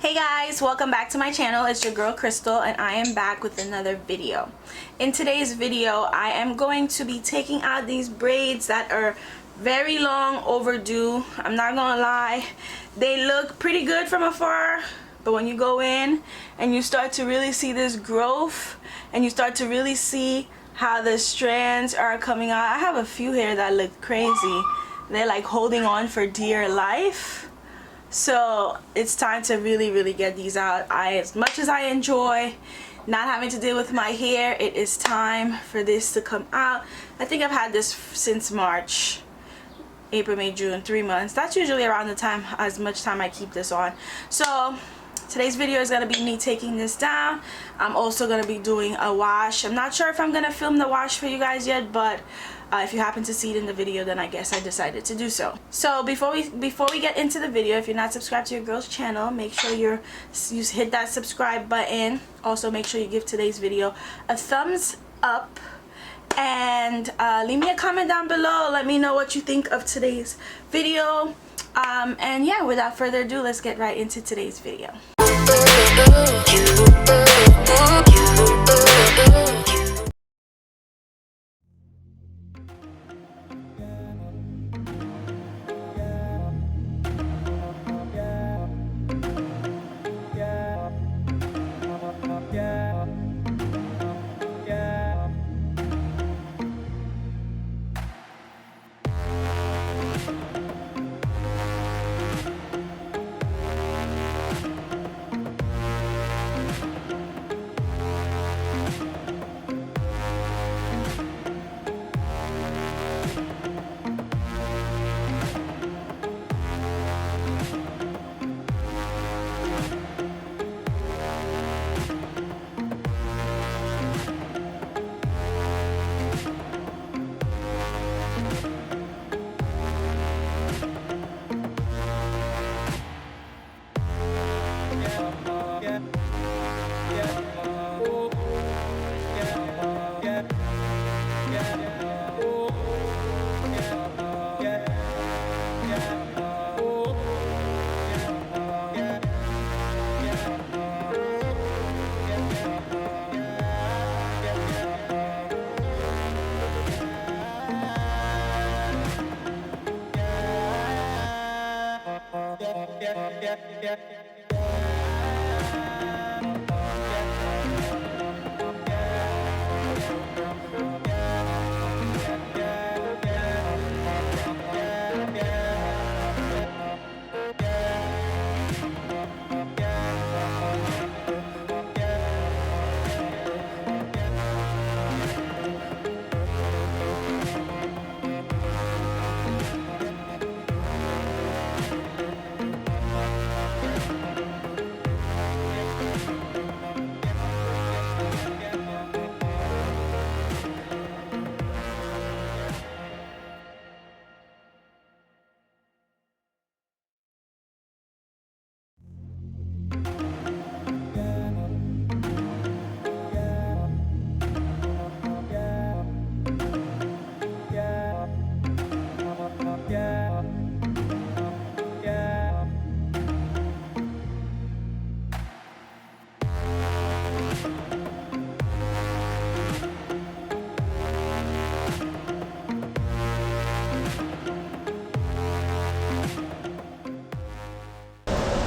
Hey guys, welcome back to my channel. It's your girl Crystal and I am back with another video. In today's video, I am going to be taking out these braids that are very long overdue. I'm not gonna lie, they look pretty good from afar, but when you go in and you start to really see this growth and you start to really see how the strands are coming out. I have a few here that look crazy. They're like holding on for dear life. So it's time to really get these out. As much as I enjoy not having to deal with my hair, it is time for this to come out. I think I've had this since March, April, May, June, 3 months. That's usually around the time, as much time I keep this on. So today's video is going to be me taking this down. I'm also going to be doing a wash. I'm not sure if I'm going to film the wash for you guys yet, but if you happen to see it in the video, then I guess I decided to do so. So before we get into the video, if you're not subscribed to your girl's channel, make sure you hit that subscribe button. Also make sure you give today's video a thumbs up and leave me a comment down below. Let me know what you think of today's video. And yeah, without further ado, let's get right into today's video.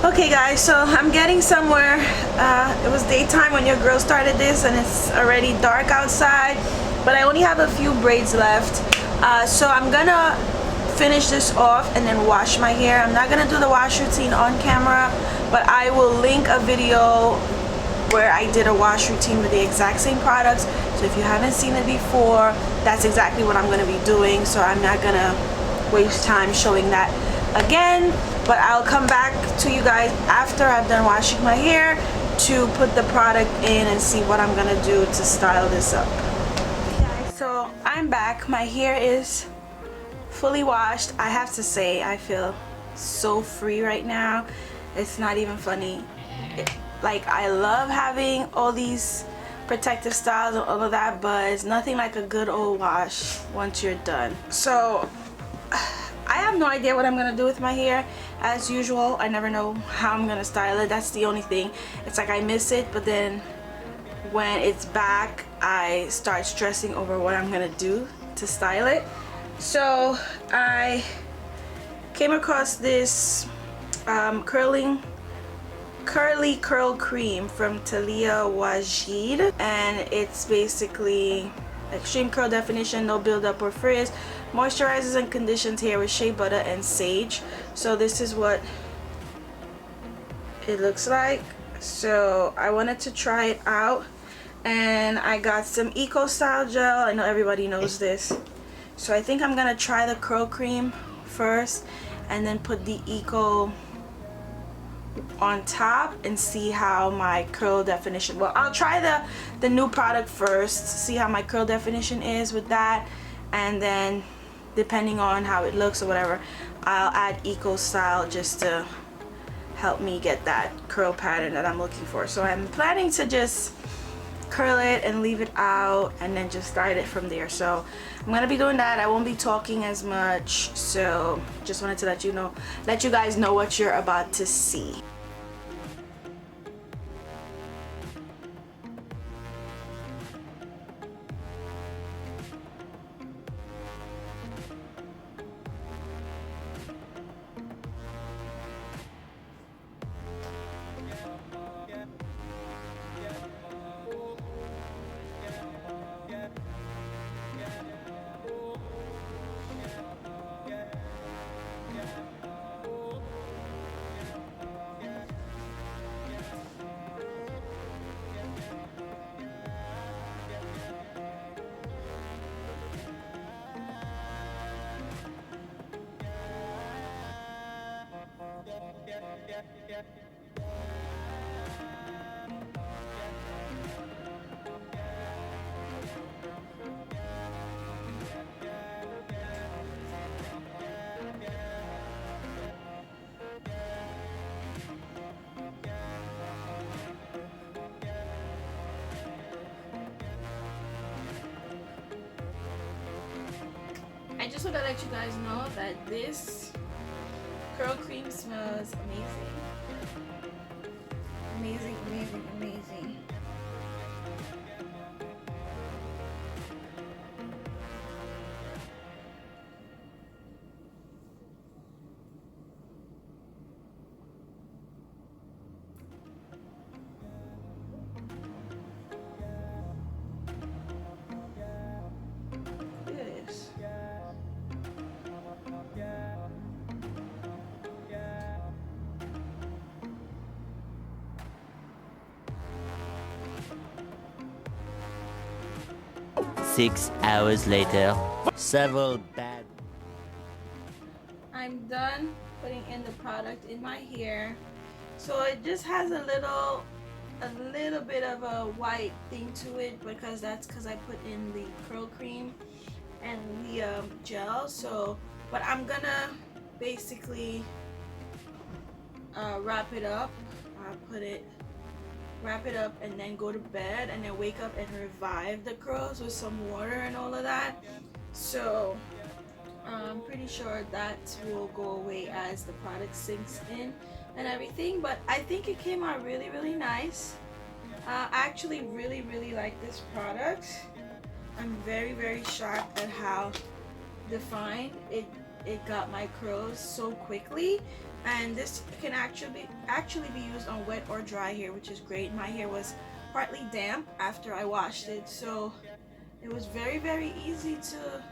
Okay guys, so I'm getting somewhere. It was daytime when your girl started this and it's already dark outside, but I only have a few braids left. So I'm gonna finish this off and then wash my hair. I'm not gonna do the wash routine on camera, but I will link a video where I did a wash routine with the exact same products. So if you haven't seen it before, that's exactly what I'm gonna be doing. So I'm not gonna waste time showing that again, but I'll come back to you guys after I've done washing my hair to put the product in and see what I'm gonna do to style this up. Okay guys, so I'm back. My hair is fully washed. I have to say, I feel so free right now. It's not even funny. Like, I love having all these protective styles and all of that, but it's nothing like a good old wash once you're done. So I have no idea what I'm gonna do with my hair, as usual. I never know how I'm gonna style it. That's the only thing. It's like I miss it, but then when it's back I start stressing over what I'm gonna do to style it. So I came across this curly curl cream from Taliah Waajid, and it's basically extreme curl definition, no buildup or frizz, moisturizes and conditions hair with shea butter and sage. So this is what it looks like. So I wanted to try it out, and I got some EcoStyler Gel. I know everybody knows this, so I think I'm gonna try the curl cream first and then put the Eco on top and see how my curl definition, well, I'll try the new product first, see how my curl definition is with that, and then depending on how it looks or whatever, I'll add EcoStyler just to help me get that curl pattern that I'm looking for. So I'm planning to just curl it and leave it out and then just style it from there. So I'm gonna be doing that. I won't be talking as much, so just wanted to let you guys know what you're about to see. I just want to let you guys know that this curl cream smells amazing. Amazing, amazing, amazing. Look at this. Six hours later, several bad. I'm done putting in the product in my hair. So it just has a little bit of a white thing to it, because that's because I put in the curl cream and the gel. So, but I'm gonna basically wrap it up. Wrap it up and then go to bed, and then wake up and revive the curls with some water and all of that. So I'm pretty sure that will go away as the product sinks in and everything. But I think it came out really, really nice. I actually really, really like this product. I'm very, very shocked at how defined it got my curls so quickly. And this can actually be used on wet or dry hair, which is great. My hair was partly damp after I washed it, so it was very, very easy to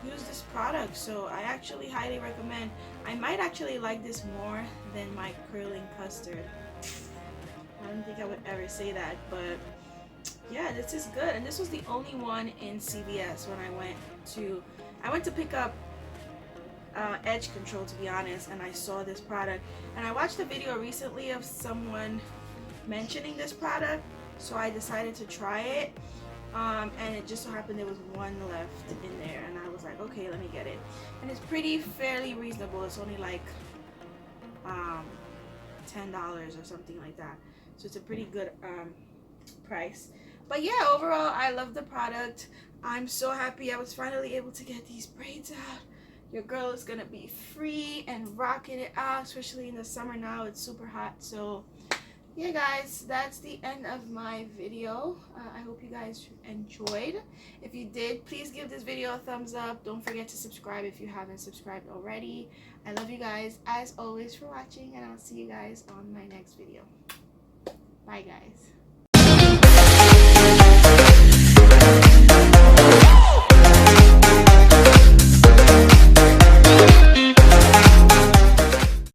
use this product. So I actually highly recommend. I might actually like this more than my curling custard. I don't think I would ever say that, but yeah, this is good. And this was the only one in CVS when I went to pick up edge control, to be honest, and I saw this product, and I watched a video recently of someone mentioning this product, so I decided to try it, and it just so happened there was one left in there, and I was like, okay, let me get it. And it's fairly reasonable. It's only like $10 or something like that, so it's a pretty good price. But yeah, overall I love the product. I'm so happy I was finally able to get these braids out. your girl is gonna be free and rocking it out, especially in the summer now. It's super hot. So yeah guys, that's the end of my video. I hope you guys enjoyed. If you did, please give this video a thumbs up. Don't forget to subscribe if you haven't subscribed already. I love you guys as always for watching, and I'll see you guys on my next video. Bye guys.